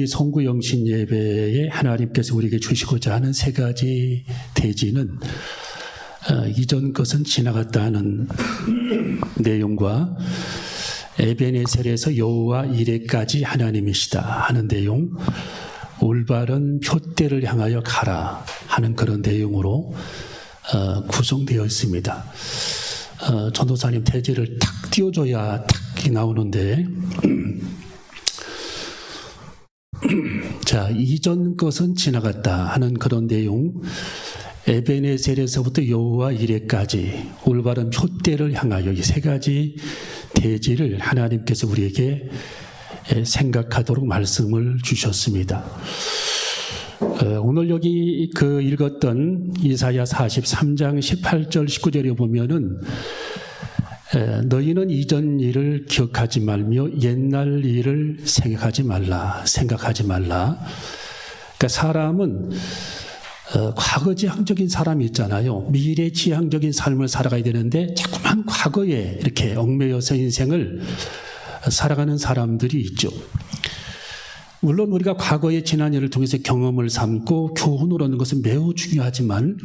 송구영신 예배에 하나님께서 우리에게 주시고자 하는 세 가지 대지는 이전 것은 지나갔다 하는 내용과 에베네셀에서 여호와 이레까지 하나님이시다 하는 내용, 올바른 표대를 향하여 가라 하는 그런 내용으로 구성되어 있습니다. 전도사님 대지를 탁 띄워줘야 탁 나오는데 자, 이전 것은 지나갔다 하는 그런 내용, 에베네셀에서부터 여호와 이레까지 올바른 표대를 향하여 이 세 가지 대지를 하나님께서 우리에게 생각하도록 말씀을 주셨습니다. 오늘 여기 읽었던 이사야 43장 18절 19절에 보면은 너희는 이전 일을 기억하지 말며 옛날 일을 생각하지 말라. 그러니까 사람은 과거지향적인 사람이 있잖아요. 미래지향적인 삶을 살아가야 되는데 자꾸만 과거에 이렇게 얽매여서 인생을 살아가는 사람들이 있죠. 물론 우리가 과거의 지난 일을 통해서 경험을 삼고 교훈을 얻는 것은 매우 중요하지만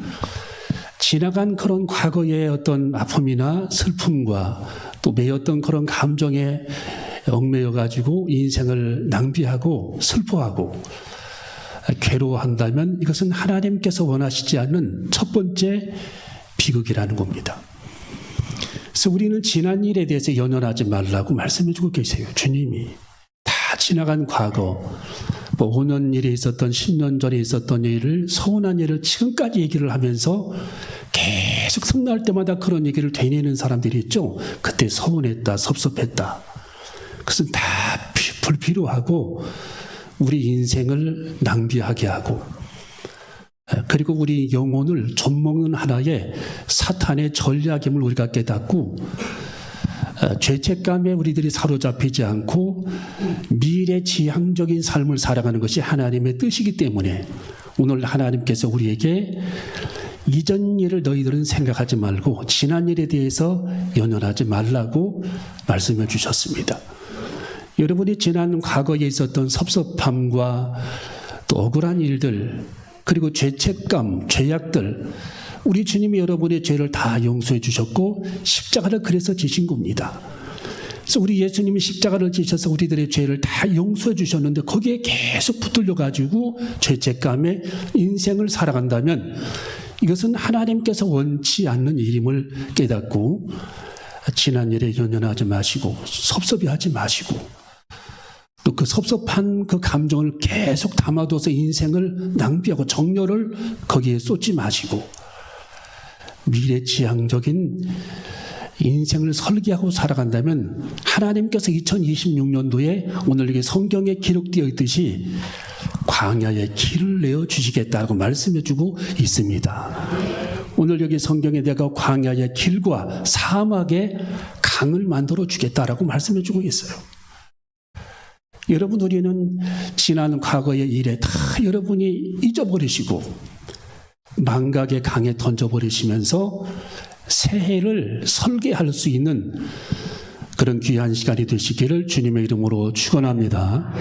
지나간 그런 과거의 어떤 아픔이나 슬픔과 또 매였던 그런 감정에 얽매여가지고 인생을 낭비하고 슬퍼하고 괴로워한다면 이것은 하나님께서 원하시지 않는 첫 번째 비극이라는 겁니다. 그래서 우리는 지난 일에 대해서 연연하지 말라고 말씀해주고 계세요. 주님이 다 지나간 과거, 5년 일에 있었던 10년 전에 있었던 일을, 서운한 일을 지금까지 얘기를 하면서 계속 성날 때마다 그런 얘기를 되뇌는 사람들이 있죠. 그때 서운했다, 섭섭했다. 그것은 다 불필요하고 우리 인생을 낭비하게 하고, 그리고 우리 영혼을 좀먹는 하나의 사탄의 전략임을 우리가 깨닫고 죄책감에 우리들이 사로잡히지 않고 미래지향적인 삶을 살아가는 것이 하나님의 뜻이기 때문에 오늘 하나님께서 우리에게 이전 일을 너희들은 생각하지 말고 지난 일에 대해서 연연하지 말라고 말씀해 주셨습니다. 여러분이 지난 과거에 있었던 섭섭함과 또 억울한 일들, 그리고 죄책감, 죄악들, 우리 주님이 여러분의 죄를 다 용서해 주셨고 십자가를 그래서 지신 겁니다. 그래서 우리 예수님이 십자가를 지셔서 우리들의 죄를 다 용서해 주셨는데 거기에 계속 붙들려 가지고 죄책감에 인생을 살아간다면 이것은 하나님께서 원치 않는 일임을 깨닫고 지난 일에 연연하지 마시고 섭섭해하지 마시고 또 그 섭섭한 그 감정을 계속 담아둬서 인생을 낭비하고 정열을 거기에 쏟지 마시고 미래지향적인 인생을 설계하고 살아간다면 하나님께서 2026년도에 오늘 이게 성경에 기록되어 있듯이 광야에 길을 내어주시겠다고 말씀해주고 있습니다. 오늘 여기 성경에 내가 광야의 길과 사막의 강을 만들어 주겠다라고 말씀해주고 있어요. 여러분, 우리는 지난 과거의 일에 다 여러분이 잊어버리시고 망각의 강에 던져버리시면서 새해를 설계할 수 있는 그런 귀한 시간이 되시기를 주님의 이름으로 축원합니다.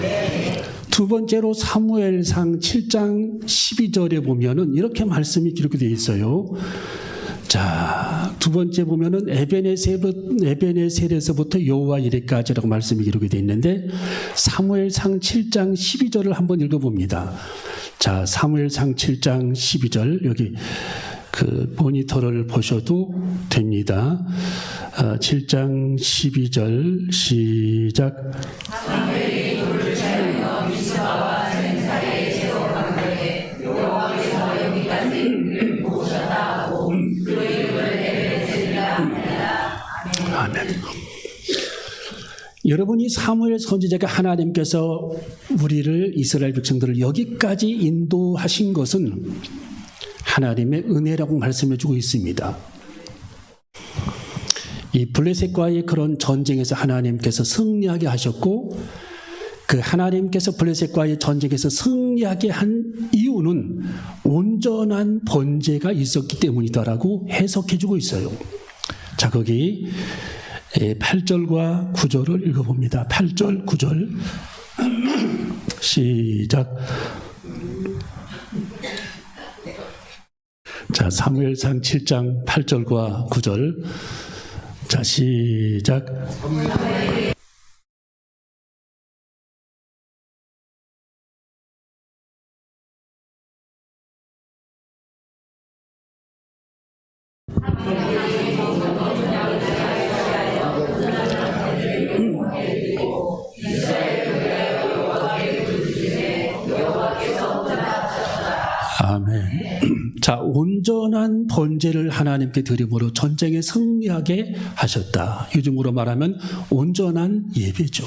두 번째로 사무엘상 7장 12절에 보면은 이렇게 말씀이 기록되어 있어요. 자, 두 번째 보면은 에베네셀에서부터 여호와 이레까지라고 말씀이 기록이 되어 있는데 사무엘상 7장 12절을 한번 읽어봅니다. 자, 사무엘상 7장 12절 여기 그 모니터를 보셔도 됩니다. 7장 12절 시작. 사무엘이 돌을 차려 미스바와 센사리의 제로 방벽에 여호와께서 여기까지 이를 보셨다 하고 그 이름을 에베네셀이라 하니라. 아멘. 여러분이 사무엘 선지자가 하나님께서 우리를 이스라엘 백성들을 여기까지 인도하신 것은 하나님의 은혜라고 말씀해주고 있습니다. 이 블레셋과의 그런 전쟁에서 하나님께서 승리하게 하셨고 그 하나님께서 블레셋과의 전쟁에서 승리하게 한 이유는 온전한 번제가 있었기 때문이다라고 해석해주고 있어요. 자, 거기 8절과 9절을 읽어봅니다. 8절, 9절 시작. 자, 사무엘상 7장 8절과 9절. 자, 시작. 아멘. 자, 온전한 번제를 하나님께 드림으로 전쟁에 승리하게 하셨다. 요즘으로 말하면 온전한 예배죠.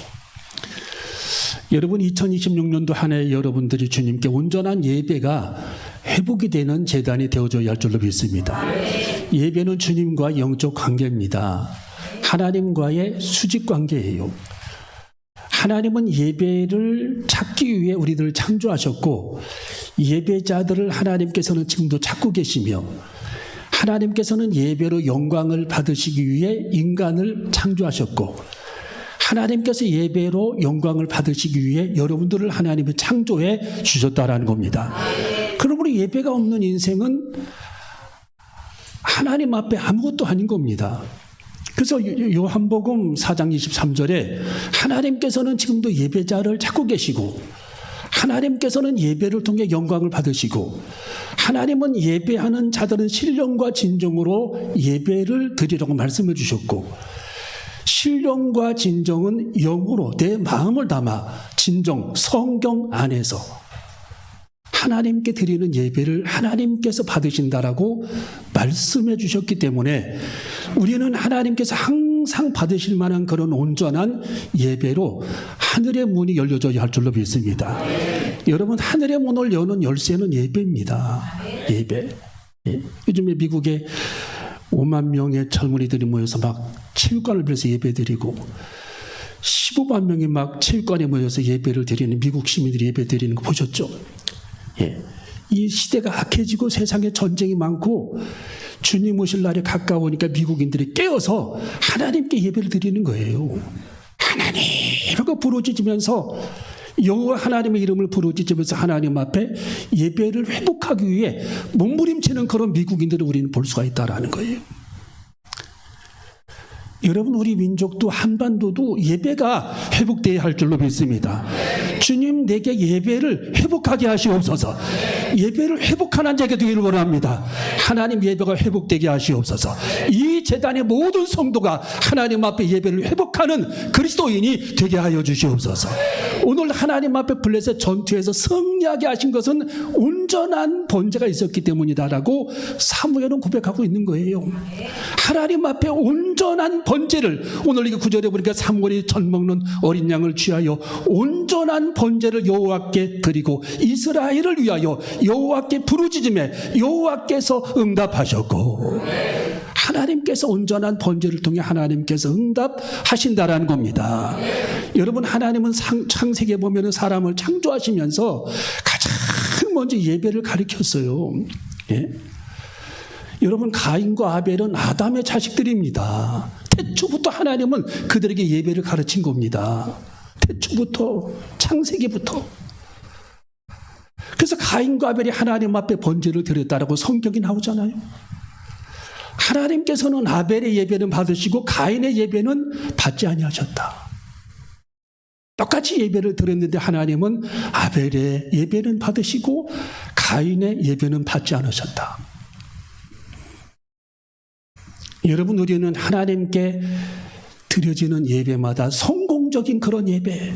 여러분, 2026년도 한 해 여러분들이 주님께 온전한 예배가 회복이 되는 제단이 되어줘야 할 줄로 믿습니다. 예배는 주님과 영적 관계입니다. 하나님과의 수직 관계예요. 하나님은 예배를 찾기 위해 우리들을 창조하셨고, 예배자들을 하나님께서는 지금도 찾고 계시며, 하나님께서는 예배로 영광을 받으시기 위해 인간을 창조하셨고, 하나님께서 예배로 영광을 받으시기 위해 여러분들을 하나님이 창조해 주셨다라는 겁니다. 그러므로 예배가 없는 인생은 하나님 앞에 아무것도 아닌 겁니다. 그래서 요한복음 4장 23절에 하나님께서는 지금도 예배자를 찾고 계시고, 하나님께서는 예배를 통해 영광을 받으시고, 하나님은 예배하는 자들은 신령과 진정으로 예배를 드리라고 말씀해 주셨고, 신령과 진정은 영으로 내 마음을 담아 진정 성경 안에서 하나님께 드리는 예배를 하나님께서 받으신다라고 말씀해 주셨기 때문에 우리는 하나님께서 항상 받으실 만한 그런 온전한 예배로 하늘의 문이 열려져야 할 줄로 믿습니다. 여러분, 하늘의 문을 여는 열쇠는 예배입니다. 예배. 요즘에 미국에 5만 명의 젊은이들이 모여서 막 체육관을 빌려서 예배드리고 15만 명이 막 체육관에 모여서 예배를 드리는, 미국 시민들이 예배 드리는 거 보셨죠? 예. 이 시대가 악해지고 세상에 전쟁이 많고 주님 오실 날이 가까우니까 미국인들이 깨어서 하나님께 예배를 드리는 거예요. 하나님하고 부르짖으면서, 여호와 하나님의 이름을 부르짖으면서 하나님 앞에 예배를 회복하기 위해 몸부림치는 그런 미국인들을 우리는 볼 수가 있다라는 거예요. 여러분, 우리 민족도 한반도도 예배가 회복되어야 할 줄로 믿습니다. 주님, 내게 예배를 회복하게 하시옵소서. 예배를 회복하는 자가 되기를 원합니다. 하나님, 예배가 회복되게 하시옵소서. 이 제단의 모든 성도가 하나님 앞에 예배를 회복하는 그리스도인이 되게 하여 주시옵소서. 오늘 하나님 앞에 블레셋 전투에서 승리하게 하신 것은 온전한 번제가 있었기 때문이다라고 사무엘은 고백하고 있는 거예요. 하나님 앞에 온전한 번제를, 오늘 이거 구절에 보니까 사무엘이 젖 먹는 어린 양을 취하여 온전한 번제를 여호와께 드리고 이스라엘을 위하여 여호와께 부르짖음에 여호와께서 응답하셨고, 하나님께서 온전한 번제를 통해 하나님께서 응답하신다라는 겁니다. 여러분, 하나님은 창세기에 보면 사람을 창조하시면서 가장 먼저 예배를 가르쳤어요. 예? 여러분, 가인과 아벨은 아담의 자식들입니다. 태초부터 하나님은 그들에게 예배를 가르친 겁니다. 태초부터, 창세기부터. 그래서 가인과 아벨이 하나님 앞에 번제를 드렸다라고 성경이 나오잖아요. 하나님께서는 아벨의 예배는 받으시고 가인의 예배는 받지 아니하셨다. 똑같이 예배를 드렸는데 하나님은 아벨의 예배는 받으시고 가인의 예배는 받지 않으셨다. 여러분, 우리는 하나님께 드려지는 예배마다 성공적인 그런 예배,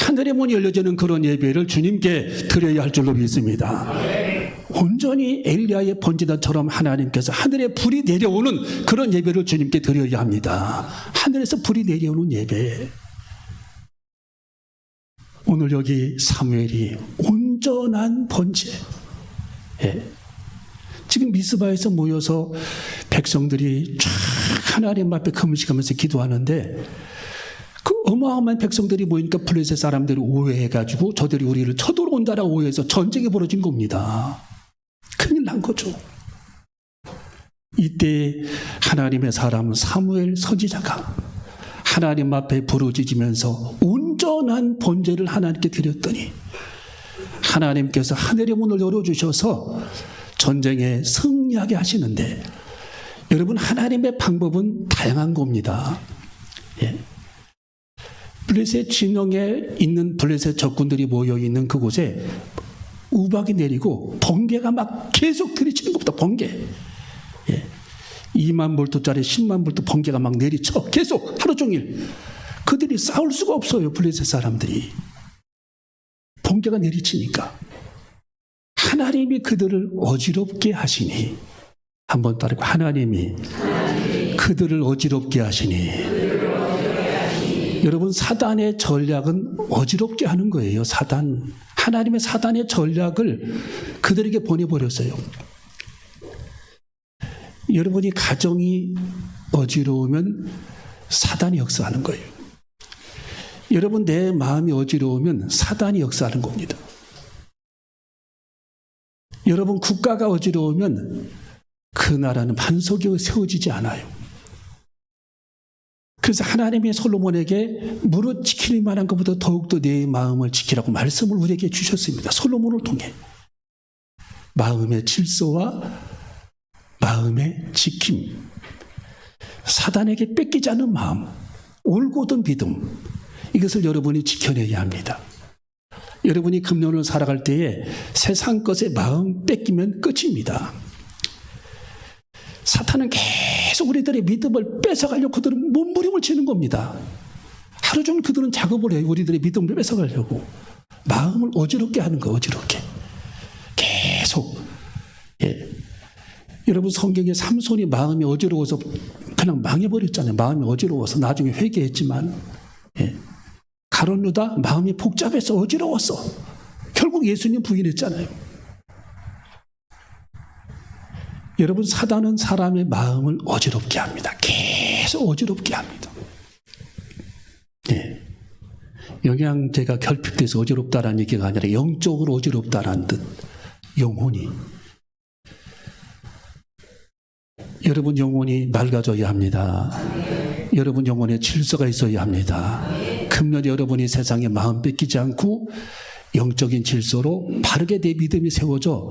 하늘의 문이 열려지는 그런 예배를 주님께 드려야 할 줄로 믿습니다. 온전히 엘리야의 번제단처럼 하나님께서 하늘에 불이 내려오는 그런 예배를 주님께 드려야 합니다. 하늘에서 불이 내려오는 예배. 오늘 여기 사무엘이 온전한 번제. 예. 지금 미스바에서 모여서 백성들이 쫙 하나님 앞에 금식하면서 기도하는데, 그 어마어마한 백성들이 모이니까 블레셋 사람들이 오해해가지고 저들이 우리를 쳐들어온다라고 오해해서 전쟁이 벌어진 겁니다. 큰일 난 거죠. 이때 하나님의 사람 사무엘 선지자가 하나님 앞에 부르짖으면서 온전한 온전한 번제를 하나님께 드렸더니 하나님께서 하늘의 문을 열어주셔서 전쟁에 승리하게 하시는데, 여러분, 하나님의 방법은 다양한 겁니다. 예. 블레셋 진영에 있는 블레셋 적군들이 모여있는 그곳에 우박이 내리고 번개가 막 계속 들이치는 것보다 번개. 예. 2만 볼트짜리 10만 볼트 번개가 막 내리쳐. 계속 하루 종일. 그들이 싸울 수가 없어요. 블레셋 사람들이. 번개가 내리치니까. 하나님이 그들을 어지럽게 하시니, 한번 따르고, 하나님이 그들을 어지럽게 하시니. 여러분, 사단의 전략은 어지럽게 하는 거예요. 사단. 하나님의 사단의 전략을 그들에게 보내버렸어요. 여러분이 가정이 어지러우면 사단이 역사하는 거예요. 여러분, 내 마음이 어지러우면 사단이 역사하는 겁니다. 여러분, 국가가 어지러우면 그 나라는 반석이 세워지지 않아요. 그래서 하나님이 솔로몬에게 무릇 지킬 만한 것보다 더욱더 내 마음을 지키라고 말씀을 우리에게 주셨습니다. 솔로몬을 통해. 마음의 질서와 마음의 지킴, 사단에게 뺏기지 않는 마음, 올곧은 믿음, 이것을 여러분이 지켜내야 합니다. 여러분이 금년을 살아갈 때에 세상 것에 마음 뺏기면 끝입니다. 사탄은 계속 우리들의 믿음을 뺏어가려고 그들은 몸부림을 치는 겁니다. 하루 종일 그들은 작업을 해요. 우리들의 믿음을 뺏어가려고. 마음을 어지럽게 하는 거, 어지럽게. 계속. 예. 여러분, 성경에 삼손이 마음이 어지러워서 그냥 망해버렸잖아요. 마음이 어지러워서. 나중에 회개했지만. 예. 가룟 유다 마음이 복잡해서 어지러웠어. 결국 예수님 부인했잖아요. 여러분, 사단은 사람의 마음을 어지럽게 합니다. 계속 어지럽게 합니다. 예. 영양제가 결핍돼서 어지럽다라는 얘기가 아니라 영적으로 어지럽다라는 뜻. 영혼이. 여러분, 영혼이 맑아져야 합니다. 여러분, 영혼에 질서가 있어야 합니다. 금년 여러분이 세상에 마음 뺏기지 않고 영적인 질서로 바르게 내 믿음이 세워져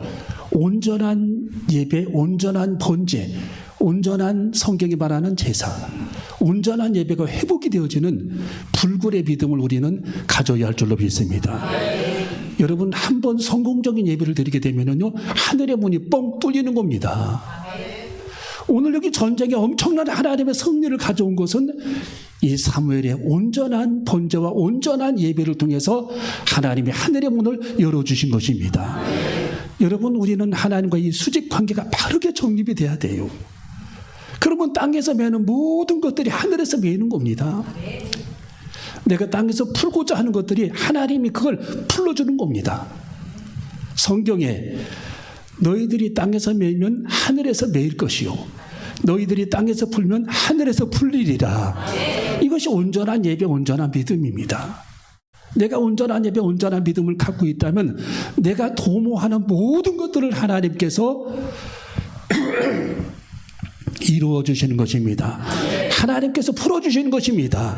온전한 예배, 온전한 번제, 온전한 성경이 말하는 제사, 온전한 예배가 회복이 되어지는 불굴의 믿음을 우리는 가져야 할 줄로 믿습니다. 여러분, 한번 성공적인 예배를 드리게 되면요, 하늘의 문이 뻥 뚫리는 겁니다. 오늘 여기 전쟁에 엄청난 하나님의 승리를 가져온 것은 이 사무엘의 온전한 번제와 온전한 예배를 통해서 하나님이 하늘의 문을 열어주신 것입니다. 여러분, 우리는 하나님과 이 수직 관계가 바르게 정립이 돼야 돼요. 그러면 땅에서 매는 모든 것들이 하늘에서 매는 겁니다. 내가 땅에서 풀고자 하는 것들이 하나님이 그걸 풀어주는 겁니다. 성경에 너희들이 땅에서 매면 하늘에서 매일 것이요, 너희들이 땅에서 풀면 하늘에서 풀리리라. 이것이 온전한 예배, 온전한 믿음입니다. 내가 온전한 예배, 온전한 믿음을 갖고 있다면 내가 도모하는 모든 것들을 하나님께서 이루어 주시는 것입니다. 하나님께서 풀어주시는 것입니다.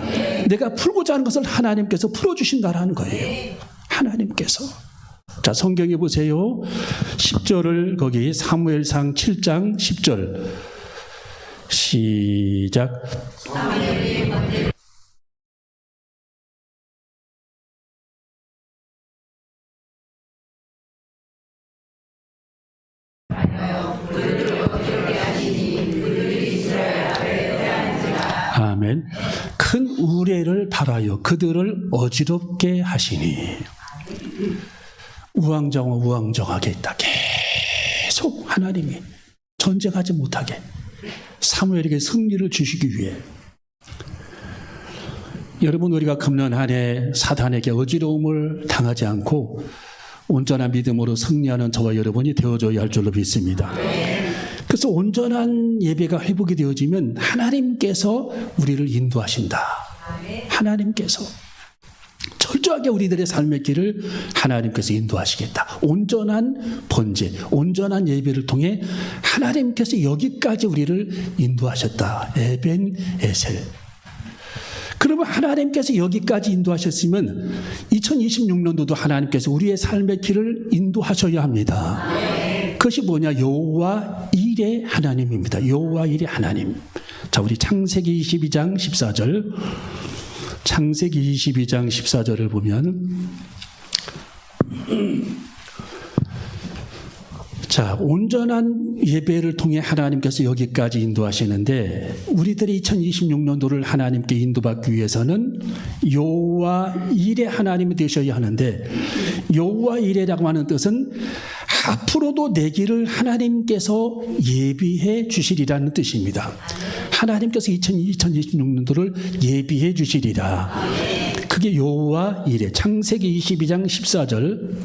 내가 풀고자 하는 것을 하나님께서 풀어주신다라는 거예요. 하나님께서. 자, 성경에 보세요. 10절을 거기 사무엘상 7장 10절 시작. 아멘. 큰 우레를 바라여 그들을 어지럽게 하시니. 우왕정하게 있다. 계속 하나님이 전쟁하지 못하게 사무엘에게 승리를 주시기 위해. 여러분, 우리가 금년 한 해 사단에게 어지러움을 당하지 않고 온전한 믿음으로 승리하는 저와 여러분이 되어줘야 할 줄로 믿습니다. 그래서 온전한 예배가 회복이 되어지면 하나님께서 우리를 인도하신다. 하나님께서 철저하게 우리들의 삶의 길을 하나님께서 인도하시겠다. 온전한 번제, 온전한 예배를 통해 하나님께서 여기까지 우리를 인도하셨다. 에벤 에셀. 그러면 하나님께서 여기까지 인도하셨으면 2026년도도 하나님께서 우리의 삶의 길을 인도하셔야 합니다. 그것이 뭐냐? 여호와 일의 하나님입니다. 여호와 일의 하나님. 자, 우리 창세기 22장 14절. 창세기 22장 14절을 보면 자, 온전한 예배를 통해 하나님께서 여기까지 인도하시는데 우리들이 2026년도를 하나님께 인도받기 위해서는 여호와 일의 하나님이 되셔야 하는데 여호와 일이라고 하는 뜻은 앞으로도 내 길을 하나님께서 예비해 주시리라는 뜻입니다. 하나님께서 2026년도를 예비해 주시리라. 그게 여호와 일의 창세기 22장 14절.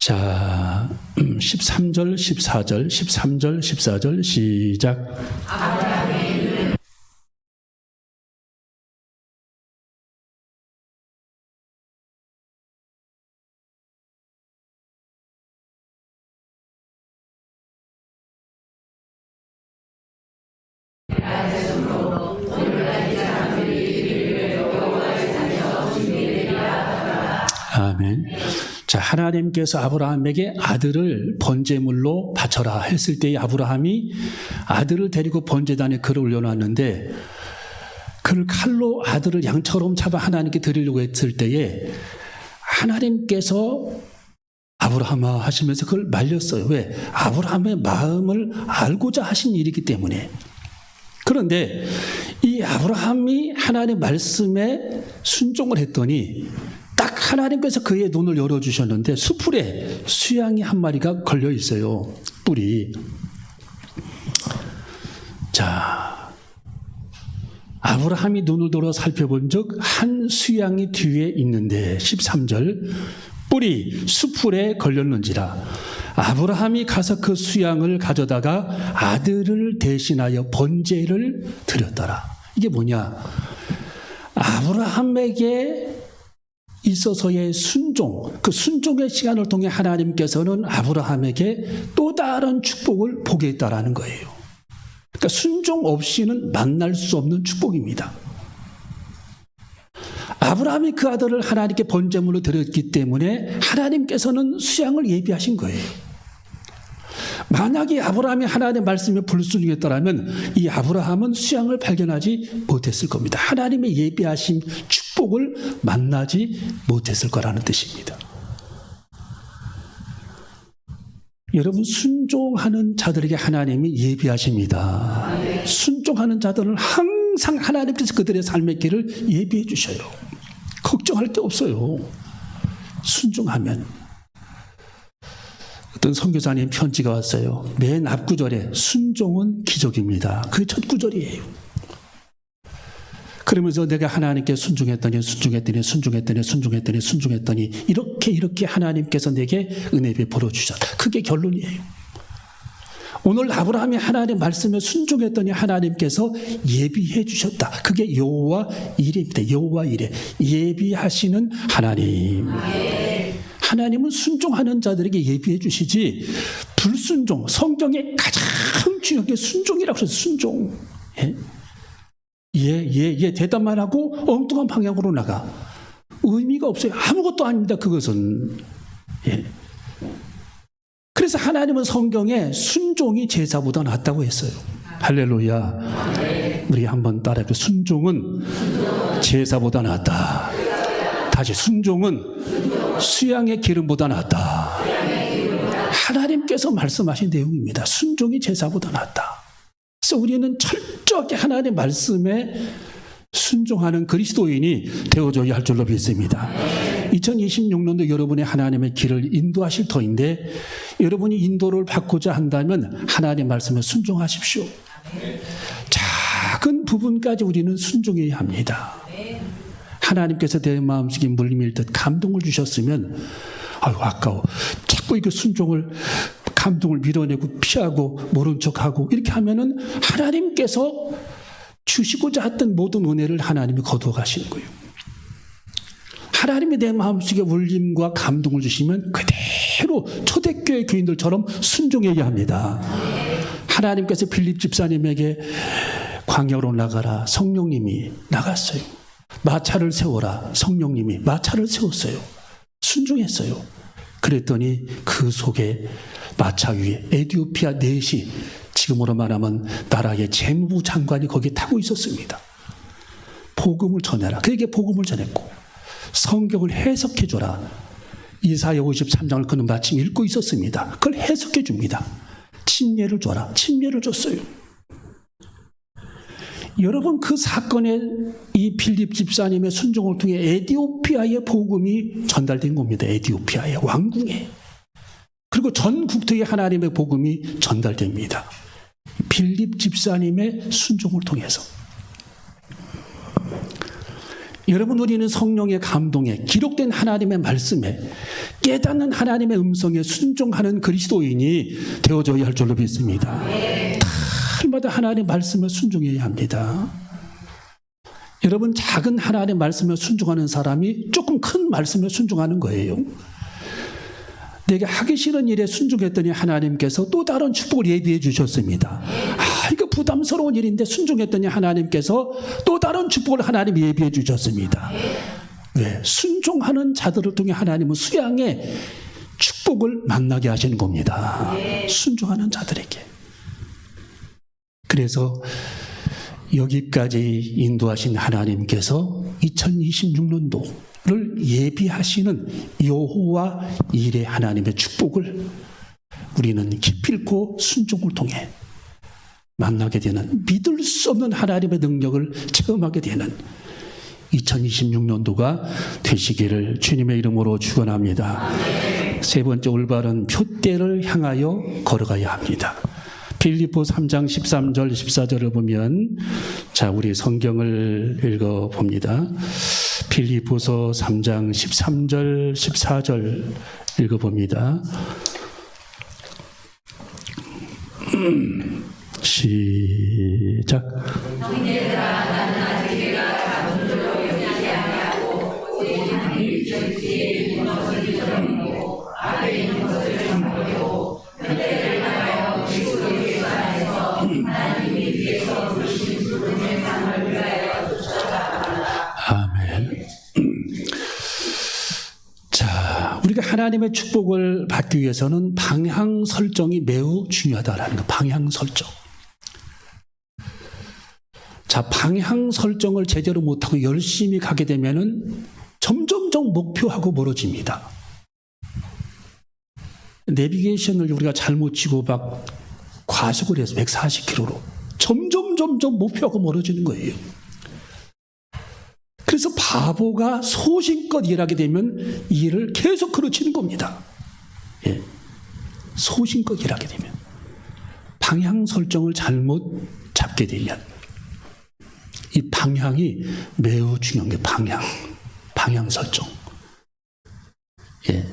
자, 13절, 14절, 13절, 14절 시작. 아멘. 자, 하나님께서 아브라함에게 아들을 번제물로 바쳐라 했을 때 아브라함이 아들을 데리고 번제단에 그를 올려놨는데 그를 칼로 아들을 양처럼 잡아 하나님께 드리려고 했을 때에 하나님께서 아브라함아 하시면서 그걸 말렸어요. 왜? 아브라함의 마음을 알고자 하신 일이기 때문에. 그런데 이 아브라함이 하나님의 말씀에 순종을 했더니 딱 하나님께서 그의 눈을 열어주셨는데 수풀에 수양이 한 마리가 걸려 있어요. 뿔이. 자, 아브라함이 눈을 들어 살펴본 적 한 수양이 뒤에 있는데 13절 뿔이 수풀에 걸렸는지라 아브라함이 가서 그 수양을 가져다가 아들을 대신하여 번제를 드렸더라. 이게 뭐냐? 아브라함에게 있어서의 순종, 그 순종의 시간을 통해 하나님께서는 아브라함에게 또 다른 축복을 보게 했다라는 거예요. 그러니까 순종 없이는 만날 수 없는 축복입니다. 아브라함이 그 아들을 하나님께 번제물로 드렸기 때문에 하나님께서는 수양을 예비하신 거예요. 만약에 아브라함이 하나님의 말씀에 불순종했더라면 이 아브라함은 수양을 발견하지 못했을 겁니다. 하나님의 예비하신 축복을 만나지 못했을 거라는 뜻입니다. 여러분, 순종하는 자들에게 하나님이 예비하십니다. 순종하는 자들은 항상 하나님께서 그들의 삶의 길을 예비해 주셔요. 걱정할 게 없어요. 순종하면. 어떤 선교사님 편지가 왔어요. 맨 앞구절에 순종은 기적입니다. 그게 첫 구절이에요. 그러면서 내가 하나님께 순종했더니 이렇게 하나님께서 내게 은혜 베풀어 주셨다. 그게 결론이에요. 오늘 아브라함이 하나님의 말씀에 순종했더니 하나님께서 예비해 주셨다. 그게 여호와 일입니다. 여호와 일에 예비하시는 하나님. 하나님은 순종하는 자들에게 예비해 주시지 불순종, 성경에 가장 중요한 게 순종이라고 해서 순종. 대답만 하고 엉뚱한 방향으로 나가. 의미가 없어요. 아무것도 아닙니다. 그것은. 그래서 하나님은 성경에 순종이 제사보다 낫다고 했어요. 할렐루야. 우리 한번 따라해볼게요. 순종은 제사보다 낫다. 다시 순종은 수양의 기름보다 낫다. 하나님께서 말씀하신 내용입니다. 순종이 제사보다 낫다. 그래서 우리는 철저하게 하나님의 말씀에 순종하는 그리스도인이 되어줘야 할 줄로 믿습니다. 2026년도 여러분의 하나님의 길을 인도하실 터인데 여러분이 인도를 받고자 한다면 하나님의 말씀에 순종하십시오. 작은 부분까지 우리는 순종해야 합니다. 하나님께서 내 마음속에 물밀듯 감동을 주셨으면 아유 아까워. 자꾸 이거 순종을 감동을 밀어내고 피하고 모른 척하고 이렇게 하면은 하나님께서 주시고자 했던 모든 은혜를 하나님이 거두어 가시는 거예요. 하나님이 내 마음속에 울림과 감동을 주시면 그대로 초대교회 교인들처럼 순종해야 합니다. 하나님께서 빌립 집사님에게 광야로 나가라. 성령님이 나갔어요. 마차를 세워라. 성령님이 마차를 세웠어요. 순종했어요. 그랬더니 그 속에 마차 위에 에티오피아 넷이, 지금으로 말하면 나라의 재무부 장관이 거기에 타고 있었습니다. 복음을 전해라. 그에게 복음을 전했고, 성경을 해석해 줘라. 이사야 53장을 그는 마침 읽고 있었습니다. 그걸 해석해 줍니다. 침례를 줘라. 침례를 줬어요. 여러분, 그 사건에 이 빌립 집사님의 순종을 통해 에티오피아의 복음이 전달된 겁니다. 에티오피아의 왕궁에. 그리고 전 국토에 하나님의 복음이 전달됩니다. 빌립 집사님의 순종을 통해서. 여러분, 우리는 성령의 감동에, 기록된 하나님의 말씀에, 깨닫는 하나님의 음성에 순종하는 그리스도인이 되어줘야 할 줄로 믿습니다. 날마다 하나님의 말씀에 순종해야 합니다. 여러분, 작은 하나님의 말씀에 순종하는 사람이 조금 큰 말씀에 순종하는 거예요. 내가 하기 싫은 일에 순종했더니 하나님께서 또 다른 축복을 예비해 주셨습니다. 이거 부담스러운 일인데 순종했더니 하나님께서 또 다른 축복을 하나님 예비해 주셨습니다. 왜? 순종하는 자들을 통해 하나님은 수양의 축복을 만나게 하시는 겁니다. 순종하는 자들에게. 그래서 여기까지 인도하신 하나님께서 2026년도를 예비하시는 여호와 일의 하나님의 축복을 우리는 기필코 순종을 통해 만나게 되는, 믿을 수 없는 하나님의 능력을 체험하게 되는 2026년도가 되시기를 주님의 이름으로 축원합니다. 세 번째, 올바른 표대를 향하여 걸어가야 합니다. 빌립보 3장 13절 14절을 보면, 자, 우리 성경을 읽어봅니다. 빌립보서 3장 13절 14절 읽어봅니다. 시작. 형제들아, 나는 아직 내가 자손들로 여기지 아니하고 오직 하나님의 뒤에 무너지리더라도 앞에 있는 것을 전부고 그때를 향하여 그리스도의 안에서 하나님이 위에서 부르신 부름의 삶을 위하여 쫓아가라. 아멘. 자, 우리가 하나님의 축복을 받기 위해서는 방향 설정이 매우 중요하다라는 거. 방향 설정. 자, 방향 설정을 제대로 못하고 열심히 가게 되면은 점점점 목표하고 멀어집니다. 내비게이션을 우리가 잘못 치고 막 과속을 해서 140km로 점점 목표하고 멀어지는 거예요. 그래서 바보가 소신껏 일하게 되면 일을 계속 그르치는 겁니다. 예. 소신껏 일하게 되면. 방향 설정을 잘못 잡게 되면 이 방향이 매우 중요한 게 방향 설정. 예.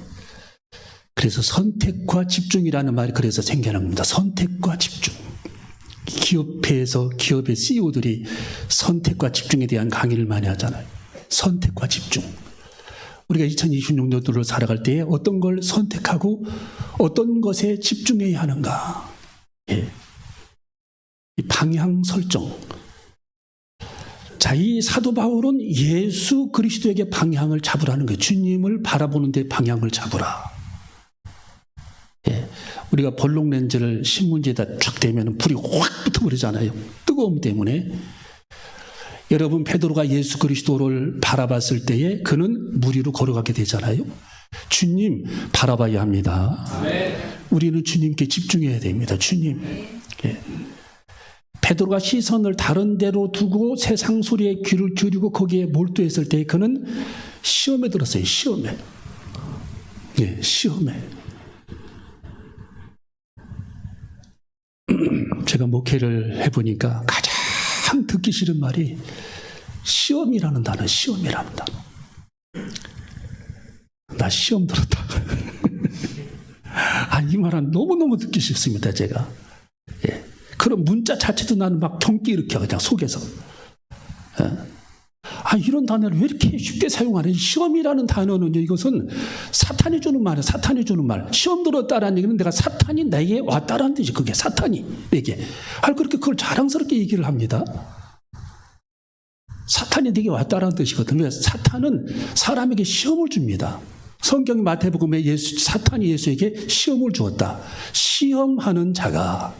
그래서 선택과 집중이라는 말이 그래서 생겨난 겁니다. 선택과 집중. 기업회에서 기업의 CEO들이 선택과 집중에 대한 강의를 많이 하잖아요. 선택과 집중. 우리가 2026년도를 살아갈 때에 어떤 걸 선택하고 어떤 것에 집중해야 하는가. 예. 이 방향 설정. 자, 이 사도 바울은 예수 그리스도에게 방향을 잡으라는 거예요. 주님을 바라보는 데 방향을 잡으라. 예. 우리가 볼록 렌즈를 신문지에다 쫙 대면 불이 확 붙어버리잖아요. 뜨거움 때문에. 여러분, 베드로가 예수 그리스도를 바라봤을 때에 그는 물 위로 걸어가게 되잖아요. 주님 바라봐야 합니다. 우리는 주님께 집중해야 됩니다. 주님. 예. 베드로가 시선을 다른 데로 두고 세상 소리에 귀를 기울이고 거기에 몰두했을 때 그는 시험에 들었어요. 시험에. 예, 시험에. 제가 목회를 해보니까 가장 듣기 싫은 말이 시험이라는 단어, 시험이라는 단어. 나 시험 들었다. 이 말은 너무너무 듣기 싫습니다, 제가. 예. 그런 문자 자체도 나는 막 경기 일으켜, 그냥 속에서. 예. 이런 단어를 왜 이렇게 쉽게 사용하는? 시험이라는 단어는요, 이것은 사탄이 주는 말이에요. 사탄이 주는 말. 시험 들었다라는 얘기는 내가 사탄이 내게 왔다라는 뜻이, 그게 사탄이 내게. 그렇게 그걸 자랑스럽게 얘기를 합니다. 사탄이 내게 왔다라는 뜻이거든요. 사탄은 사람에게 시험을 줍니다. 성경이 마태복음에 사탄이 예수에게 시험을 주었다. 시험하는 자가.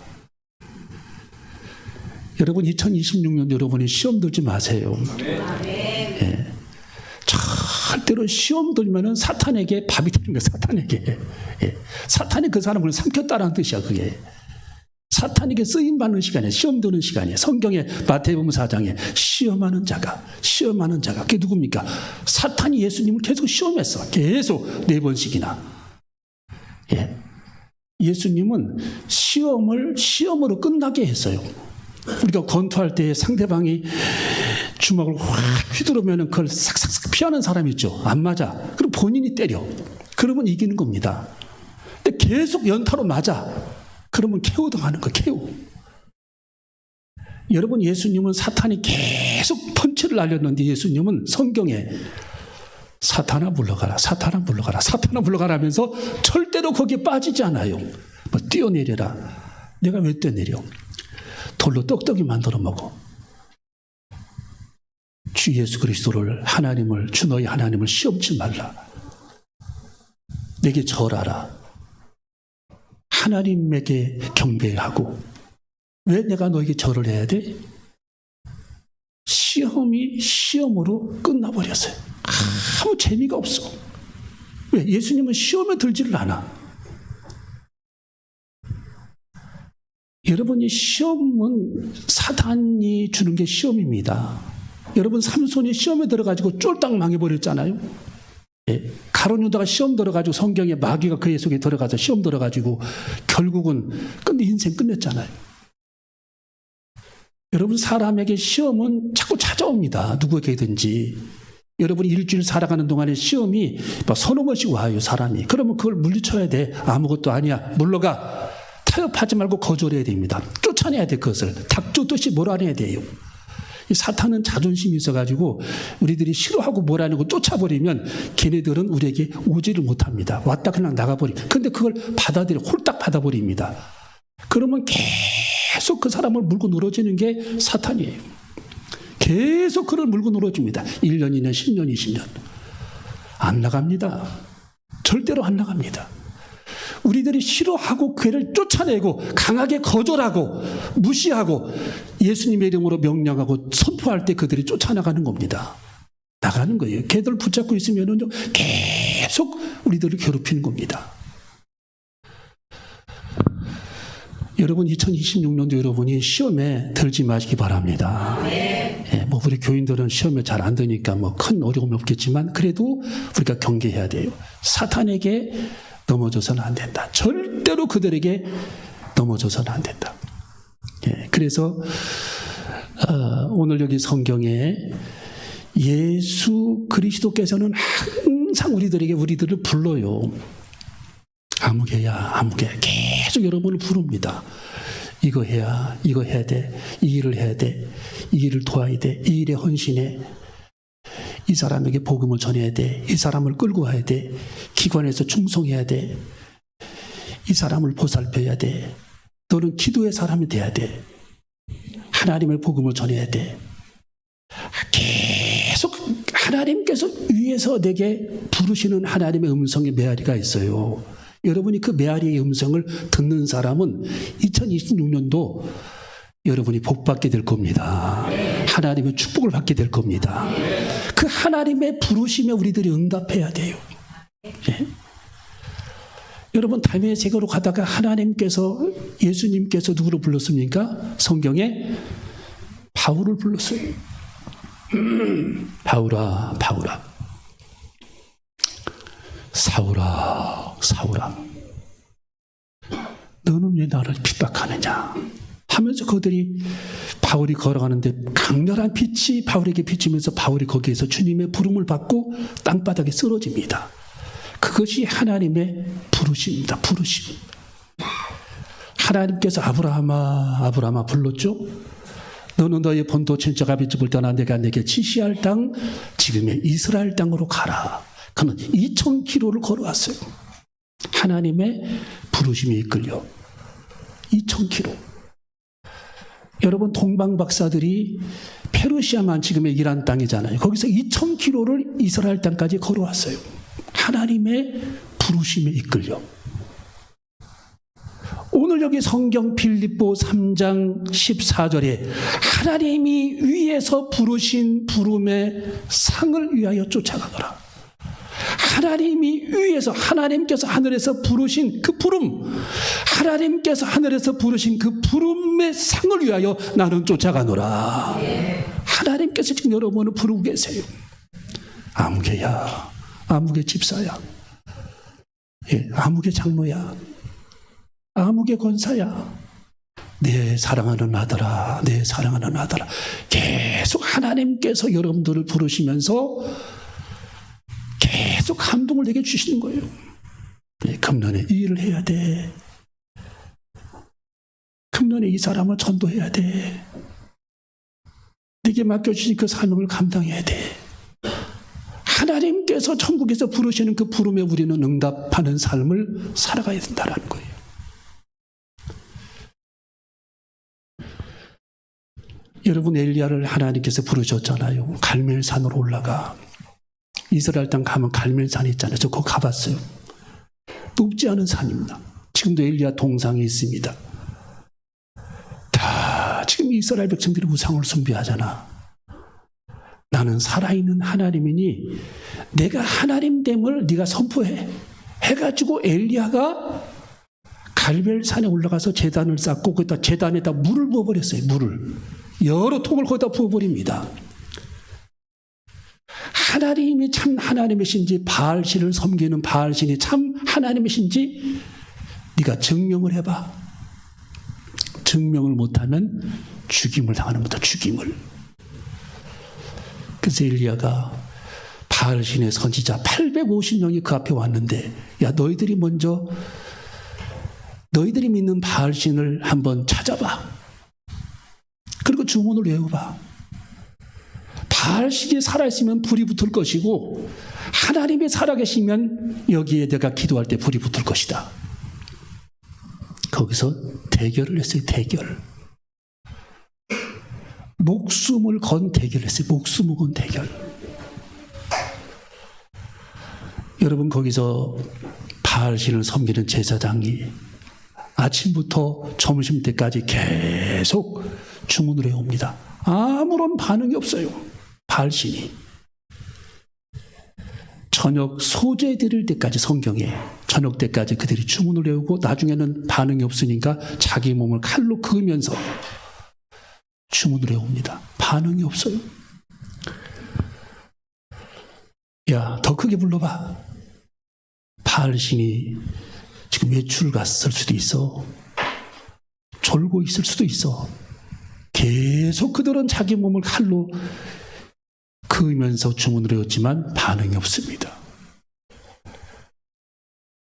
여러분 2026년 여러분이 시험 들지 마세요. 예. 절대로 시험 들면은 사탄에게 밥이 되는 거예요. 사탄에게. 예. 사탄이 그 사람을 삼켰다라는 뜻이야. 그게. 사탄에게 쓰임받는 시간이에요. 시험 드는 시간이에요. 성경의 마태복음 4장에 시험하는 자가. 그게 누굽니까? 사탄이 예수님을 계속 시험했어. 계속 4번씩이나. 예. 예수님은 시험으로 끝나게 했어요. 우리가 권투할 때 상대방이 주먹을 확 휘두르면 그걸 싹싹싹 피하는 사람 있죠. 안 맞아. 그럼 본인이 때려. 그러면 이기는 겁니다. 근데 계속 연타로 맞아. 그러면 KO 당하는 거예요. KO. 여러분, 예수님은 사탄이 계속 펀치를 날렸는데 예수님은 성경에 사탄아 물러가라, 사탄아 물러가라, 사탄아 물러가라 하면서 절대로 거기에 빠지지 않아요. 뛰어내려라. 내가 왜 뛰어내려? 돌로 떡떡이 만들어 먹어. 주 예수 그리스도를, 주 너희 하나님을 시험치 말라. 내게 절하라. 하나님에게 경배하고. 왜 내가 너에게 절을 해야 돼? 시험이 시험으로 끝나버렸어요. 아무 재미가 없어. 왜? 예수님은 시험에 들지를 않아. 여러분, 이 시험은 사탄이 주는 게 시험입니다. 여러분, 삼손이 시험에 들어가지고 쫄딱 망해버렸잖아요. 예. 가룟 유다가 시험 들어가지고 성경에 마귀가 그의 속에 들어가서 시험 들어가지고 결국은 인생 끝냈잖아요. 여러분, 사람에게 시험은 자꾸 찾아옵니다. 누구에게든지. 여러분이 일주일 살아가는 동안에 시험이 서너 번씩 와요, 사람이. 그러면 그걸 물리쳐야 돼. 아무것도 아니야. 물러가. 타협하지 말고 거절해야 됩니다. 쫓아내야 돼, 그것을. 닥쳤듯이 몰아내야 돼요. 이 사탄은 자존심이 있어가지고 우리들이 싫어하고 몰아내고 쫓아버리면 걔네들은 우리에게 오지를 못합니다. 왔다 그냥 나가버리. 근데 그걸 홀딱 받아버립니다. 그러면 계속 그 사람을 물고 늘어지는 게 사탄이에요. 계속 그를 물고 늘어집니다. 1년, 2년, 10년, 20년. 안 나갑니다. 절대로 안 나갑니다. 우리들이 싫어하고 걔를 쫓아내고 강하게 거절하고 무시하고 예수님의 이름으로 명령하고 선포할 때 그들이 쫓아나가는 겁니다. 나가는 거예요. 걔들 붙잡고 있으면 계속 우리들을 괴롭히는 겁니다. 여러분, 2026년도 여러분이 시험에 들지 마시기 바랍니다. 예, 우리 교인들은 시험에 잘 안 드니까 큰 어려움이 없겠지만 그래도 우리가 경계해야 돼요. 사탄에게 넘어져서는 안 된다. 절대로 그들에게 넘어져서는 안 된다. 예, 그래서 오늘 여기 성경에 예수 그리스도께서는 항상 우리들을 불러요. 아무개야, 아무개. 계속 여러분을 부릅니다. 이거 해야 돼. 이 일을 해야 돼. 이 일을 도와야 돼. 이 일에 헌신해. 이 사람에게 복음을 전해야 돼. 이 사람을 끌고 와야 돼. 기관에서 충성해야 돼. 이 사람을 보살펴야 돼. 너는 기도의 사람이 돼야 돼. 하나님의 복음을 전해야 돼. 계속 하나님께서 위에서 내게 부르시는 하나님의 음성의 메아리가 있어요. 여러분이 그 메아리의 음성을 듣는 사람은 2026년도 여러분이 복받게 될 겁니다. 하나님의 축복을 받게 될 겁니다. 그 하나님의 부르심에 우리들이 응답해야 돼요. 예? 여러분, 담의 세계로 가다가 예수님께서 누구를 불렀습니까? 성경에 바울을 불렀어요. 바울아, 바울아. 사울아, 사울아. 너는 왜 나를 핍박하느냐? 하면서 그들이 바울이 걸어가는데 강렬한 빛이 바울에게 비치면서 바울이 거기에서 주님의 부름을 받고 땅바닥에 쓰러집니다. 그것이 하나님의 부르심입니다. 부르심. 하나님께서 아브라함아, 아브라함아 불렀죠? 너는 너의 본토 친척 아비 집을 떠나 내가 내게 지시할 땅 지금의 이스라엘 땅으로 가라. 그는 2000km를 걸어왔어요. 하나님의 부르심이 이끌려 2000km. 여러분 동방 박사들이 페르시아만 지금의 이란 땅이잖아요. 거기서 2000km를 이스라엘 땅까지 걸어왔어요. 하나님의 부르심에 이끌려. 오늘 여기 성경 빌립보 3장 14절에 하나님이 위에서 부르신 부름의 상을 위하여 쫓아가노라. 하나님이 위에서 하나님께서 하늘에서 부르신 그 부름, 하나님께서 하늘에서 부르신 그 부름의 상을 위하여 나는 쫓아가노라. 하나님께서 지금 여러분을 부르고 계세요. 아무개야, 아무개 집사야, 아무개 장로야, 아무개 권사야, 내 사랑하는 아들아, 내 사랑하는 아들아. 계속 하나님께서 여러분들을 부르시면서 계속 감동을 내게 주시는 거예요. 금년에 이 일을 해야 돼. 금년에 이 사람을 전도해야 돼. 내게 맡겨주신 그 사명을 감당해야 돼. 하나님께서 천국에서 부르시는 그 부름에 우리는 응답하는 삶을 살아가야 된다는 거예요. 여러분 엘리야를 하나님께서 부르셨잖아요. 갈멜산으로 올라가. 이스라엘 땅 가면 갈멜산이 있잖아요. 저 그거 가봤어요. 높지 않은 산입니다. 지금도 엘리야 동상이 있습니다. 다 지금 이스라엘 백성들이 우상을 숭배하잖아. 나는 살아있는 하나님이니 내가 하나님됨을 네가 선포해. 해가지고 엘리야가 갈멜산에 올라가서 제단을 쌓고 거기다 제단에다 물을 부어버렸어요. 물을. 여러 통을 거기다 부어버립니다. 하나님이 참 하나님이신지 바알신을 섬기는 바알신이 참 하나님이신지 네가 증명을 해봐. 증명을 못하면 죽임을 당하는 거다. 죽임을. 그래서 엘리야가 바알신의 선지자 850명이 그 앞에 왔는데 야 너희들이 먼저 너희들이 믿는 바알신을 한번 찾아봐. 그리고 주문을 외워봐. 바알신이 살아있으면 불이 붙을 것이고 하나님이 살아계시면 여기에 내가 기도할 때 불이 붙을 것이다. 거기서 대결을 했어요. 대결. 목숨을 건 대결을 했어요. 목숨을 건 대결. 여러분 거기서 바알신을 섬기는 제사장이 아침부터 점심때까지 계속 주문을 해옵니다. 아무런 반응이 없어요. 바알신이. 저녁 소재 드릴 때까지 성경에 저녁 때까지 그들이 주문을 해오고 나중에는 반응이 없으니까 자기 몸을 칼로 그으면서 주문을 해옵니다. 반응이 없어요. 야, 더 크게 불러봐. 바알신이 지금 외출 갔을 수도 있어. 졸고 있을 수도 있어. 계속 그들은 자기 몸을 칼로 그으면서 주문을 해왔지만 반응이 없습니다.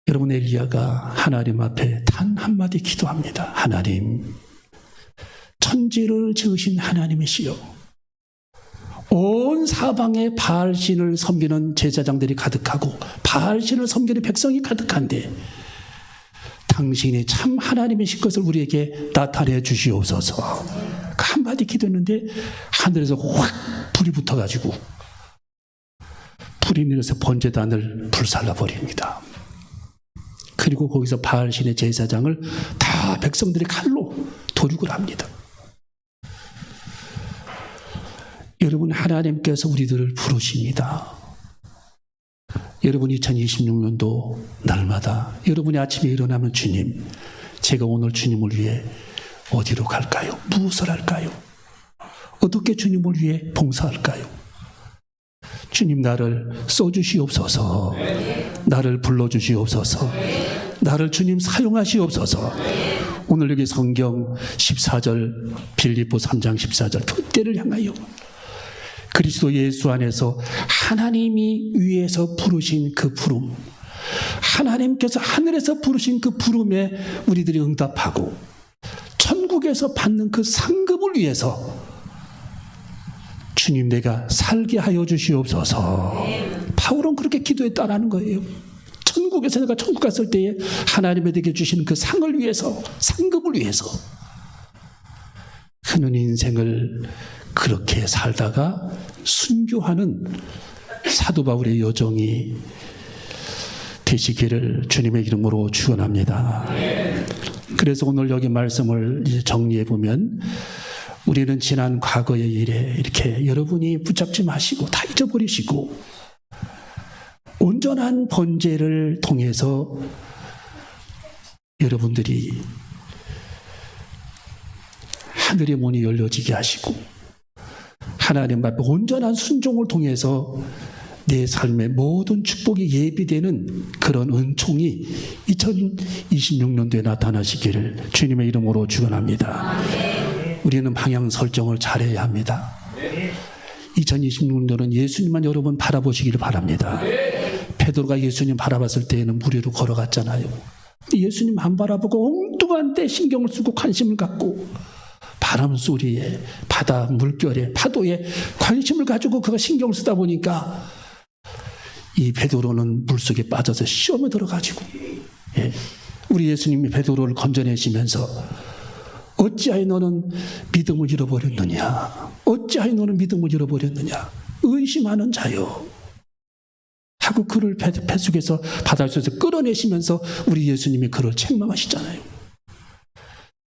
여러분 엘리야가 하나님 앞에 단 한마디 기도합니다. 하나님, 천지를 지으신 하나님이시여, 온 사방에 바알신을 섬기는 제사장들이 가득하고 바알신을 섬기는 백성이 가득한데 당신이 참 하나님이신 것을 우리에게 나타내 주시옵소서. 그 한마디 기도했는데 하늘에서 확 불이 붙어가지고 불이 내려서 번제단을 불살라버립니다. 그리고 거기서 바알신의 제사장을 다 백성들이 칼로 도륙을 합니다. 여러분 하나님께서 우리들을 부르십니다. 여러분 2026년도 날마다 여러분이 아침에 일어나면 주님, 제가 오늘 주님을 위해 어디로 갈까요? 무엇을 할까요? 어떻게 주님을 위해 봉사할까요? 주님 나를 써주시옵소서. 나를 불러주시옵소서. 나를 주님 사용하시옵소서. 오늘 여기 성경 14절 빌립보 3장 14절 그때를 향하여 그리스도 예수 안에서 하나님이 위에서 부르신 그 부름, 하나님께서 하늘에서 부르신 그 부름에 우리들이 응답하고 천국에서 받는 그 상급을 위해서 주님 내가 살게 하여 주시옵소서. 바울은 그렇게 기도했다라는 거예요. 천국에서 내가 천국 갔을 때에 하나님의 내게 주시는 그 상을 위해서, 상급을 위해서 그는 인생을 그렇게 살다가 순교하는 사도 바울의 여정이 되시기를 주님의 이름으로 축원합니다. 그래서 오늘 여기 말씀을 이제 정리해 보면 우리는 지난 과거의 일에 이렇게 여러분이 붙잡지 마시고 다 잊어버리시고 온전한 번제를 통해서 여러분들이 하늘의 문이 열려지게 하시고 하나님 앞에 온전한 순종을 통해서 내 삶의 모든 축복이 예비되는 그런 은총이 2026년도에 나타나시기를 주님의 이름으로 축원합니다. 우리는 방향 설정을 잘해야 합니다. 2026년도는 예수님만 여러분 바라보시기를 바랍니다. 베드로가 예수님 바라봤을 때에는 무리로 걸어갔잖아요. 예수님 안 바라보고 엉뚱한 데 신경을 쓰고 관심을 갖고 바람 소리에 바다 물결에 파도에 관심을 가지고 그가 신경을 쓰다 보니까 이 베드로는 물속에 빠져서 시험에 들어가지고 우리 예수님이 베드로를 건져내시면서 어찌하여 너는 믿음을 잃어버렸느냐, 어찌하여 너는 믿음을 잃어버렸느냐, 의심하는 자요 하고 그를 뱃속에서 바닷속에서 끌어내시면서 우리 예수님이 그를 책망하시잖아요.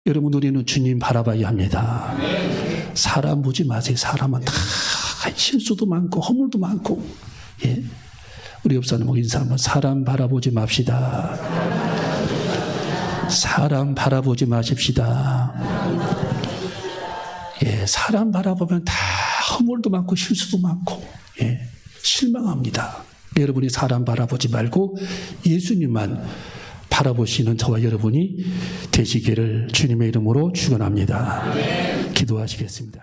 여러분 우리는 주님 바라봐야 합니다. 사람 보지 마세요. 사람은 다 실수도 많고 허물도 많고. 우리 옆사람하고 인사 한번. 사람 바라보지 맙시다. 사람 바라보지 마십시다. 사람 바라보면 다 허물도 많고 실수도 많고 실망합니다. 여러분이 사람 바라보지 말고 예수님만 바라보시는 저와 여러분이 되시기를 주님의 이름으로 축원합니다. 기도하시겠습니다.